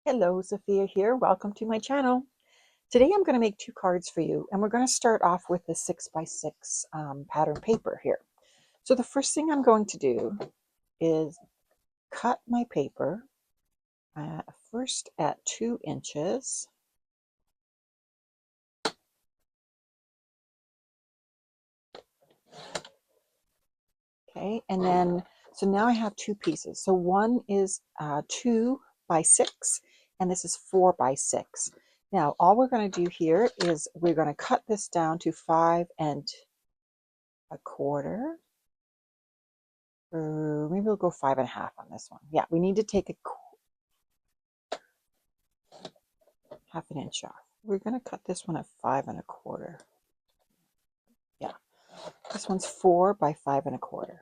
Hello, Sophia here. Welcome to my channel. Today I'm going to make two cards for you, and we're going to start off with the 6x6 pattern paper here. So the first thing I'm going to do is cut my paper first at 2 inches. Okay, and then, so now I have two pieces. So one is 2x6, and this is 4x6. Now, all we're going to do here is we're going to cut this down to 5 1/4. Or maybe we'll go 5 1/2 on this one. Yeah, we need to take a half an inch off. We're going to cut this one at 5 1/4. Yeah, this one's 4 by 5 1/4.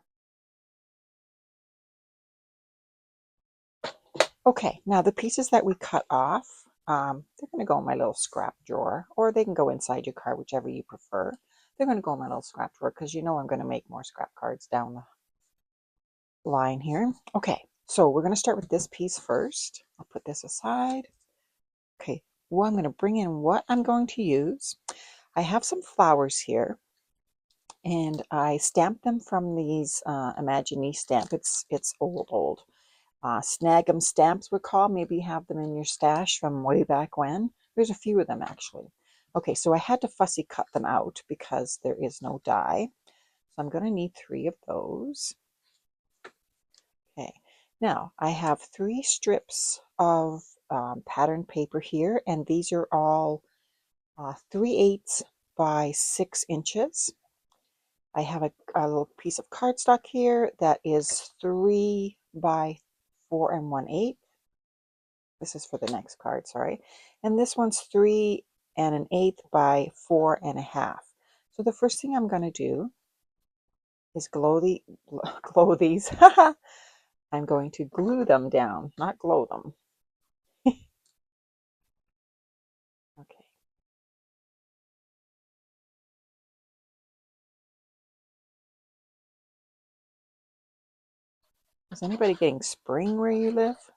Okay, now the pieces that we cut off, they're going to go in my little scrap drawer, or they can go inside your card, whichever you prefer. They're going to go in my little scrap drawer because you know I'm going to make more scrap cards down the line here. Okay, so we're going to start with this piece first. I'll put this aside. Okay, well, I'm going to bring in what I'm going to use. I have some flowers here, and I stamped them from these Imaginee stamp. It's old. Snag 'em stamps we're called. Maybe you have them in your stash from way back when. There's a few of them actually. Okay, so I had to fussy cut them out because there is no die. So I'm going to need 3 of those. Okay, now I have 3 strips of pattern paper here, and these are all 3/8 by 6 inches. I have a little piece of cardstock here that is 3 by 4 1/8. This is for the next card, sorry. And this one's 3 1/8 by 4 1/2. So the first thing I'm going to do is glue these. I'm going to glue them down, not glow them. Okay. Is anybody getting spring where you live?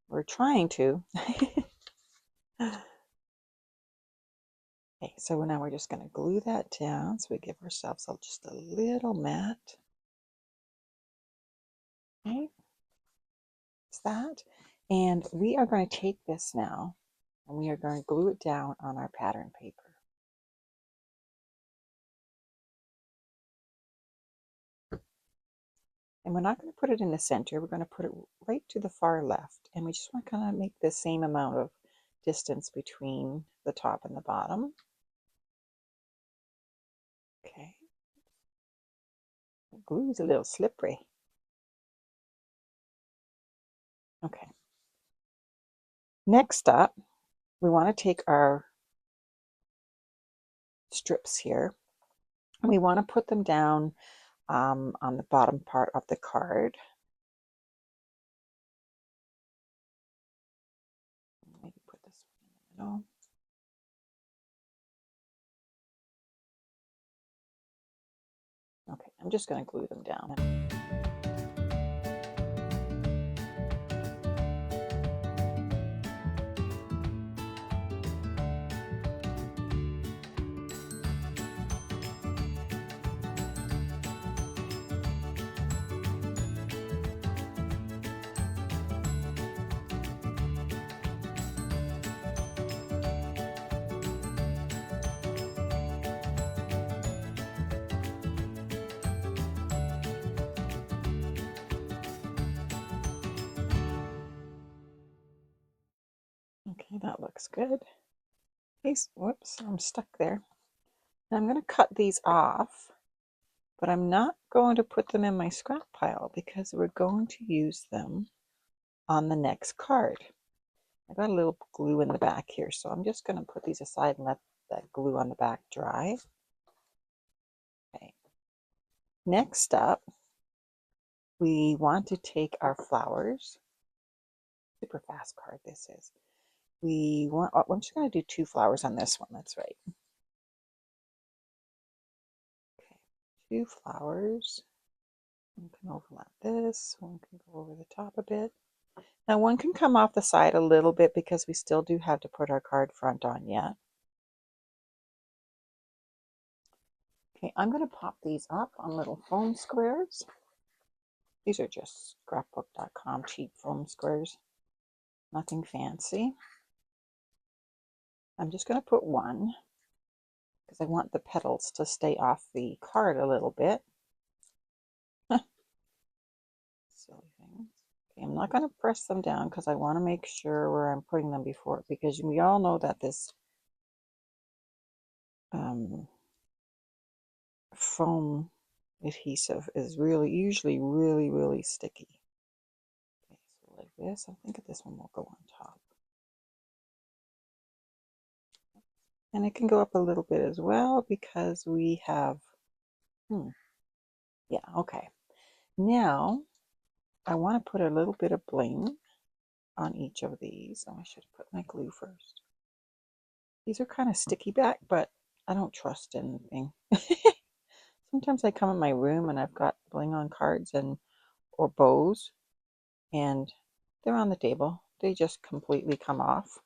We're trying to. Okay, so now we're just going to glue that down so we give ourselves just a little mat. Okay, that's that. And we are going to take this now and we are going to glue it down on our pattern paper. And we're not going to put it in the center, we're going to put it right to the far left. And we just want to kind of make the same amount of distance between the top and the bottom. Okay. The glue is a little slippery. Okay. Next up, we want to take our strips here and we want to put them down on the bottom part of the card. Maybe put this one in the middle. Okay, I'm just going to glue them down. Okay, that looks good. Whoops, I'm stuck there. Now I'm going to cut these off, but I'm not going to put them in my scrap pile because we're going to use them on the next card. I got a little glue in the back here, so I'm just going to put these aside and let that glue on the back dry. Okay. Next up, we want to take our flowers. Super fast card this is. I'm just going to do 2 flowers on this one, that's right. Okay, 2 flowers. One can overlap this, one can go over the top a bit. Now one can come off the side a little bit because we still do have to put our card front on yet. Okay, I'm going to pop these up on little foam squares. These are just scrapbook.com cheap foam squares. Nothing fancy. I'm just going to put one because I want the petals to stay off the card a little bit. Silly things. Okay, I'm not going to press them down because I want to make sure where I'm putting them before, because we all know that this foam adhesive is usually really sticky. Okay, so like this, I think this one will go on top. And it can go up a little bit as well because we have, yeah, okay. Now, I want to put a little bit of bling on each of these. Oh, I should have put my glue first. These are kind of sticky back, but I don't trust anything. Sometimes I come in my room and I've got bling on cards or bows, and they're on the table. They just completely come off.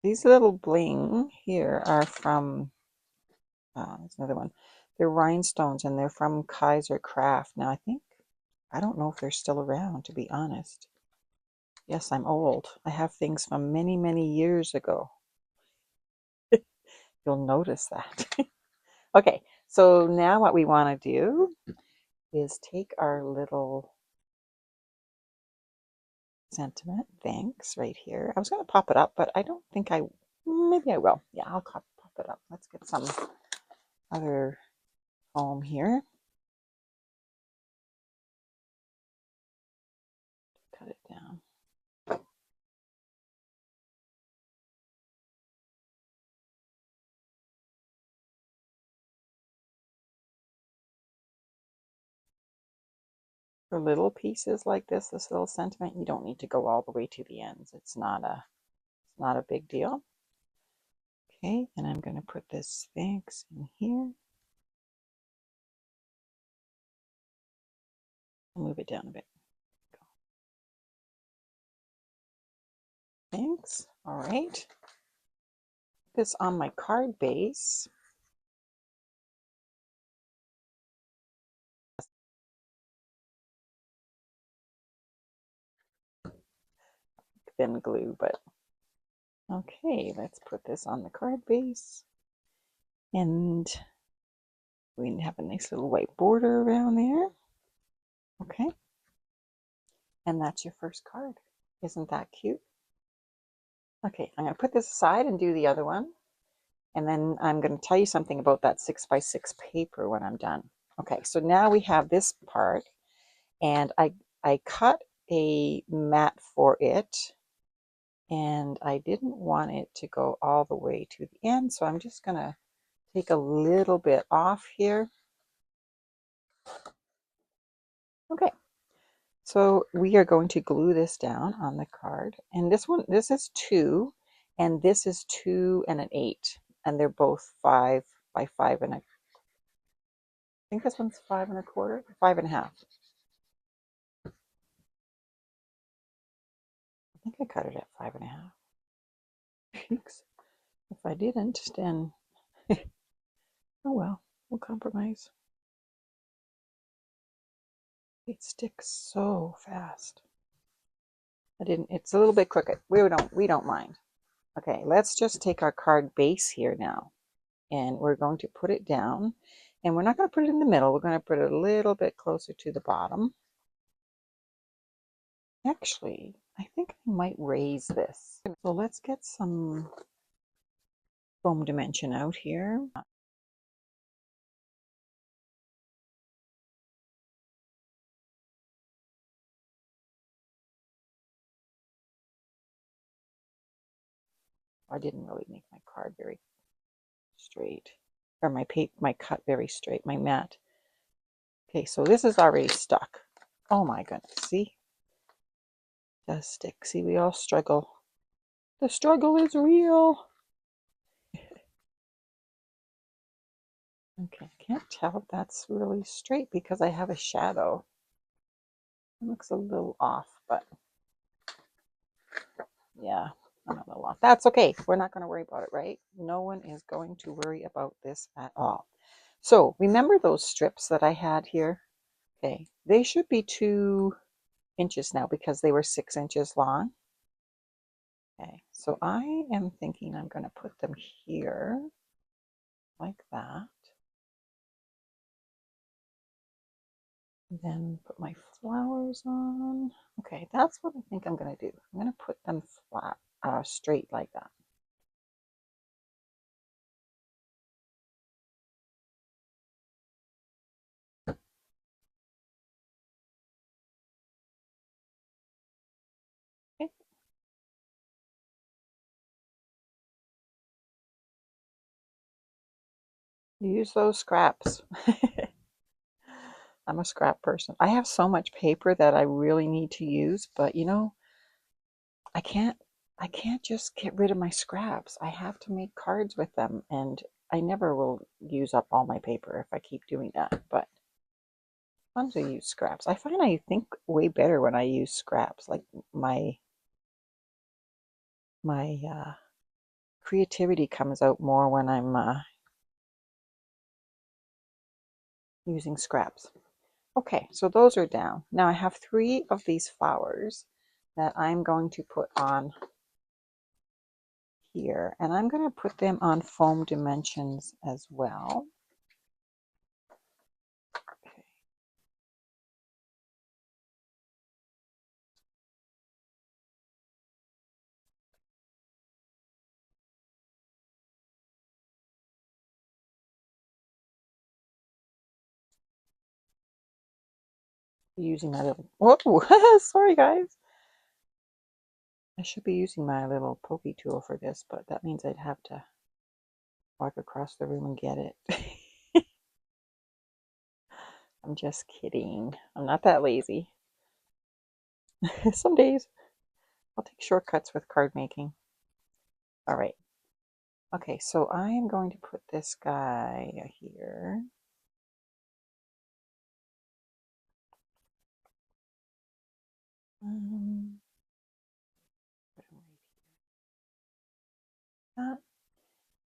These little bling here are from, there's another one. They're rhinestones and they're from Kaiser Craft. Now I don't know if they're still around, to be honest. Yes, I'm old. I have things from many years ago. You'll notice that. Okay, so now what we want to do is take our little sentiment, thanks, right here. I was going to pop it up, but I don't think maybe I will. Yeah, I'll pop it up. Let's get some other foam here. Cut it down. For little pieces like this little sentiment, you don't need to go all the way to the ends. It's not a big deal. Okay, and I'm going to put this thanks in here. I'll move it down a bit. Go. Thanks. All right. This on my card base. Thin glue, but okay, let's put this on the card base. And we have a nice little white border around there. Okay. And that's your first card. Isn't that cute? Okay, I'm going to put this aside and do the other one. And then I'm going to tell you something about that 6x6 paper when I'm done. Okay, so now we have this part, and I cut a mat for it, and I didn't want it to go all the way to the end, so I'm just going to take a little bit off here. Okay, so we are going to glue this down on the card, and this is 2, and this is 2 and an 8, and they're both 5 by 5 and I think this one's 5 1/4, 5 1/2. I think I cut it at 5 1/2. If I didn't, then oh well, we'll compromise. It sticks so fast. It's a little bit crooked. We don't mind. Okay, let's just take our card base here now, and we're going to put it down, and we're not going to put it in the middle. We're going to put it a little bit closer to the bottom. Actually, I think I might raise this. So let's get some foam dimension out here. I didn't really make my card very straight, or my cut very straight, my mat. Okay, so this is already stuck. Oh my goodness, see? It does stick. See, we all struggle. The struggle is real. Okay, I can't tell if that's really straight because I have a shadow. It looks a little off, but yeah, I'm a little off. That's okay. We're not going to worry about it, right? No one is going to worry about this at all. So remember those strips that I had here? Okay, they should be 2 inches now because they were 6 inches long. Okay, so I am thinking I'm going to put them here like that. Then put my flowers on. Okay, that's what I think I'm going to do. I'm going to put them flat, straight like that. Okay. Use those scraps. I'm a scrap person. I have so much paper that I really need to use, but you know, I can't I can't just get rid of my scraps. I have to make cards with them, and I never will use up all my paper if I keep doing that. But fun to use scraps. I find I think way better when I use scraps. Like my creativity comes out more when I'm using scraps. Okay, so those are down. Now I have 3 of these flowers that I'm going to put on here, and I'm going to put them on foam dimensions as well. Okay. Using my little, whoa, sorry guys. I should be using my little pokey tool for this, but that means I'd have to walk across the room and get it. I'm just kidding. I'm not that lazy. Some days I'll take shortcuts with card making. All right. Okay, so I am going to put this guy here. Put him right here.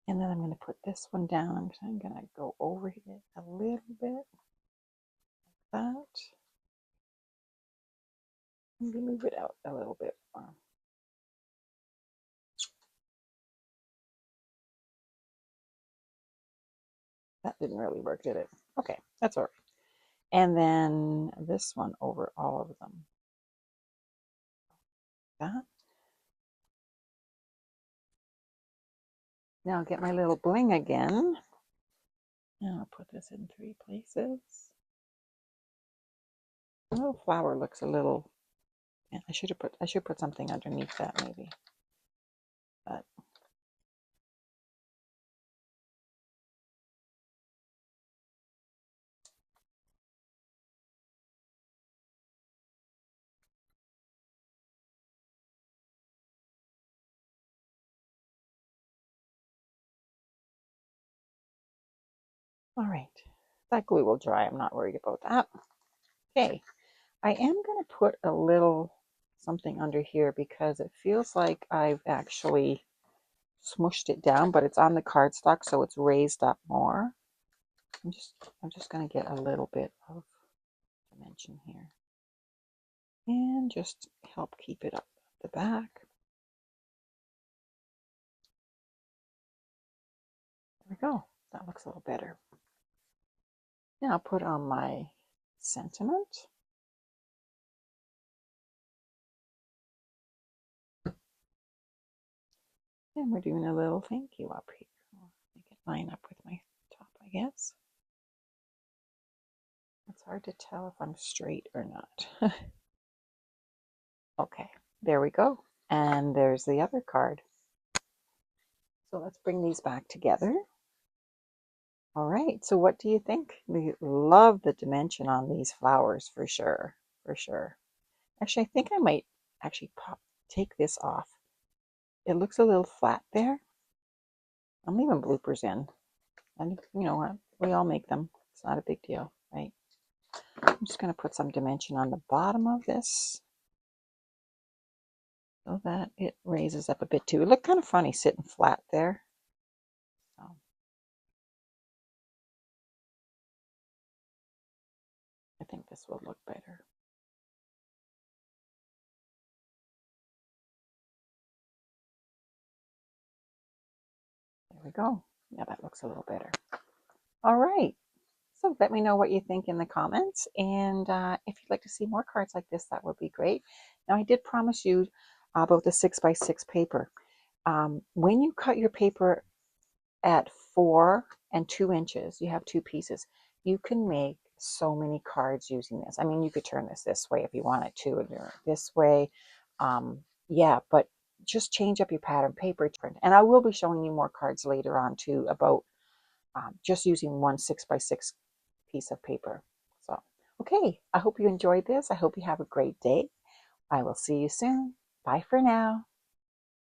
And then I'm going to put this one down. I'm going to go over it a little bit, like that. Maybe move it out a little bit more. That didn't really work, did it? Okay, that's all right. And then this one over all of them. That. Now I'll get my little bling again. And I'll put this in 3 places. The little flower looks a little. Yeah, I should put something underneath that maybe. But all right, that glue will dry. I'm not worried about that. Okay, I am going to put a little something under here because it feels like I've actually smushed it down, but it's on the cardstock, so it's raised up more. I'm just going to get a little bit of dimension here and just help keep it up the back. There we go. That looks a little better. Now I'll put on my sentiment. And we're doing a little thank you up here. I'll make it line up with my top, I guess. It's hard to tell if I'm straight or not. Okay, there we go. And there's the other card. So let's bring these back together. All right, so what do you think? We love the dimension on these flowers for sure, for sure. Actually, I think I might actually take this off. It looks a little flat there. I'm leaving bloopers in. And you know what? We all make them. It's not a big deal, right? I'm just going to put some dimension on the bottom of this so that it raises up a bit too. It looked kind of funny sitting flat there. So I think this will look better. There we go. Yeah, that looks a little better. All right. So let me know what you think in the comments. And if you'd like to see more cards like this, that would be great. Now, I did promise you about the 6x6 paper. When you cut your paper at 4 and 2 inches, you have 2 pieces. You can make so many cards using this. I mean, you could turn this way if you wanted to, or this way. Yeah, but just change up your pattern paper. And I will be showing you more cards later on too about just using one 6x6 piece of paper. So, okay, I hope you enjoyed this. I hope you have a great day. I will see you soon. Bye for now.